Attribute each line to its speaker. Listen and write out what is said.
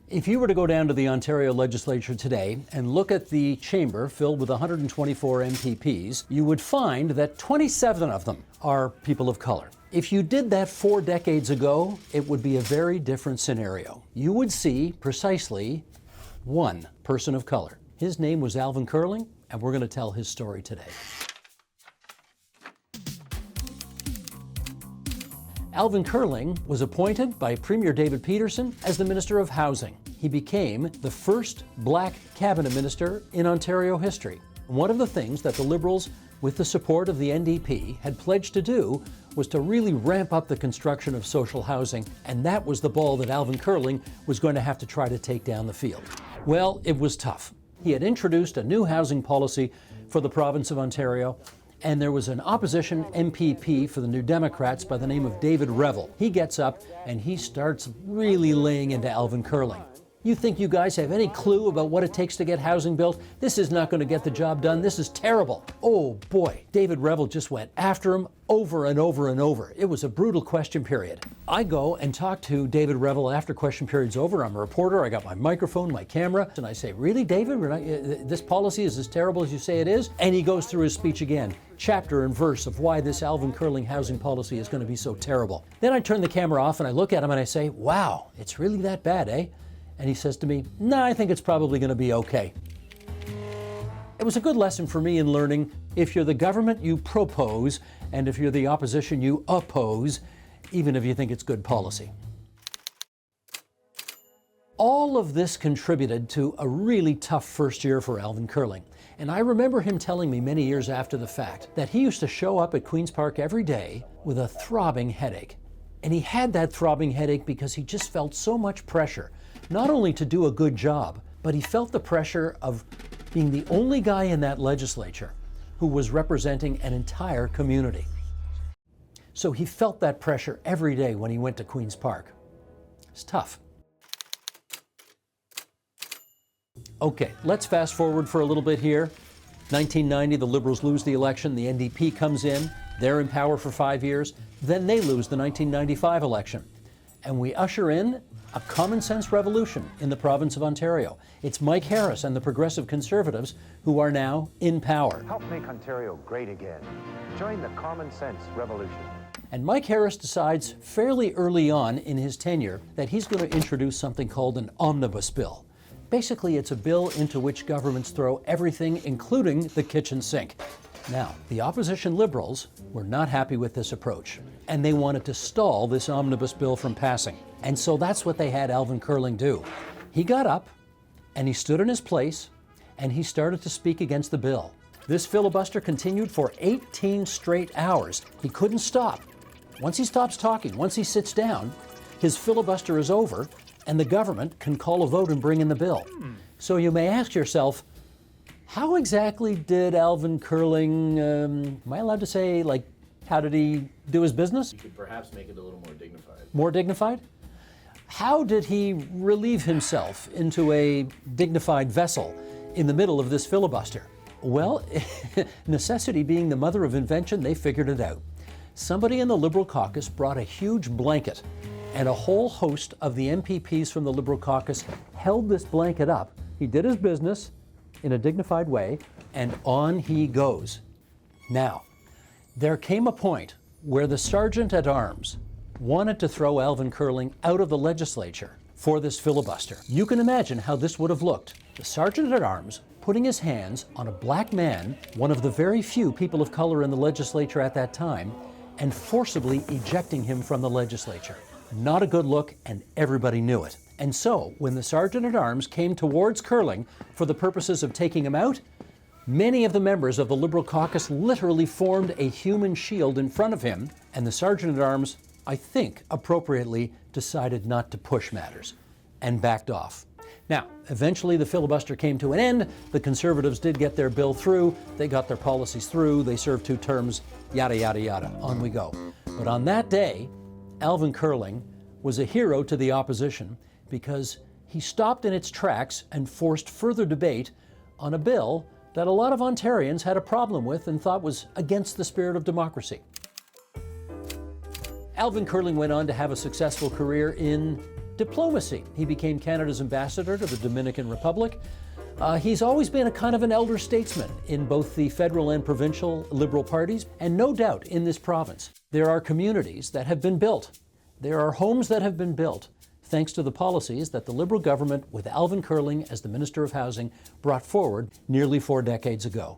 Speaker 1: If you were to go down to the Ontario legislature today and look at the chamber filled with 124 MPPs, you would find that 27 of them are people of color. If you did that 4 decades ago, it would be a very different scenario. You would see precisely one person of color. His name was Alvin Curling, and we're going to tell his story today. Alvin Curling was appointed by Premier David Peterson as the Minister of Housing. He became the first black cabinet minister in Ontario history. One of the things that the Liberals, with the support of the NDP, had pledged to do was to really ramp up the construction of social housing, and that was the ball that Alvin Curling was going to have to try to take down the field. Well, it was tough. He had introduced a new housing policy for the province of Ontario, and there was an opposition MPP for the New Democrats by the name of David Revel. He gets up and he starts really laying into Alvin Curling. You think you guys have any clue about what it takes to get housing built? This is not going to get the job done. This is terrible. Oh boy, David Revel just went after him over and over and over. It was a brutal question period. I go and talk to David Revel after question period's over. I'm a reporter. I got my microphone, my camera, and I say, "Really, David? This policy is as terrible as you say it is?" And he goes through his speech again, chapter and verse of why this Alvin Curling housing policy is going to be so terrible. Then I turn the camera off and I look at him and I say, "Wow, it's really that bad, eh?" And he says to me, "No, I think it's probably going to be okay." It was a good lesson for me in learning if you're the government, you propose, and if you're the opposition, you oppose, even if you think it's good policy. All of this contributed to a really tough first year for Alvin Curling. And I remember him telling me many years after the fact that he used to show up at Queen's Park every day with a throbbing headache. And he had that throbbing headache because he just felt so much pressure, not only to do a good job, but he felt the pressure of being the only guy in that legislature who was representing an entire community. So he felt that pressure every day when he went to Queen's Park. It's tough. Okay, let's fast forward for a little bit here. 1990, the Liberals lose the election, the NDP comes in, they're in power for 5 years, then they lose the 1995 election. And we usher in a common sense revolution in the province of Ontario. It's Mike Harris and the Progressive Conservatives who are now in power.
Speaker 2: Help make Ontario great again. Join the common sense revolution.
Speaker 1: And Mike Harris decides fairly early on in his tenure that he's going to introduce something called an Omnibus bill. Basically, it's a bill into which governments throw everything, including the kitchen sink. Now, the opposition Liberals were not happy with this approach, and they wanted to stall this omnibus bill from passing. And so that's what they had Alvin Curling do. He got up, and he stood in his place, and he started to speak against the bill. This filibuster continued for 18 straight hours. He couldn't stop. Once he stops talking, once he sits down, his filibuster is over, and the government can call a vote and bring in the bill. So you may ask yourself, how exactly did Alvin Curling, am I allowed to say, how did he do his business?
Speaker 3: You could perhaps make it a little more dignified.
Speaker 1: More dignified? How did he relieve himself into a dignified vessel in the middle of this filibuster? Well, necessity being the mother of invention, they figured it out. Somebody in the Liberal caucus brought a huge blanket, and a whole host of the MPPs from the Liberal caucus held this blanket up. He did his business in a dignified way, and on he goes. Now, there came a point where the sergeant at arms wanted to throw Alvin Curling out of the legislature for this filibuster. You can imagine how this would have looked. The sergeant at arms putting his hands on a black man, one of the very few people of color in the legislature at that time, and forcibly ejecting him from the legislature. Not a good look, and everybody knew it. And so, when the sergeant-at-arms came towards Curling for the purposes of taking him out, many of the members of the Liberal caucus literally formed a human shield in front of him, and the sergeant-at-arms, I think, appropriately decided not to push matters and backed off. Now, eventually the filibuster came to an end. The Conservatives did get their bill through. They got their policies through. They served 2 terms, yada, yada, yada. On we go. But on that day, Alvin Curling was a hero to the opposition because he stopped in its tracks and forced further debate on a bill that a lot of Ontarians had a problem with and thought was against the spirit of democracy. Alvin Curling went on to have a successful career in Diplomacy. He became Canada's ambassador to the Dominican Republic. He's always been a kind of an elder statesman in both the federal and provincial Liberal parties, and no doubt in this province. There are communities that have been built. There are homes that have been built thanks to the policies that the Liberal government, with Alvin Curling as the Minister of Housing, brought forward nearly 4 decades ago.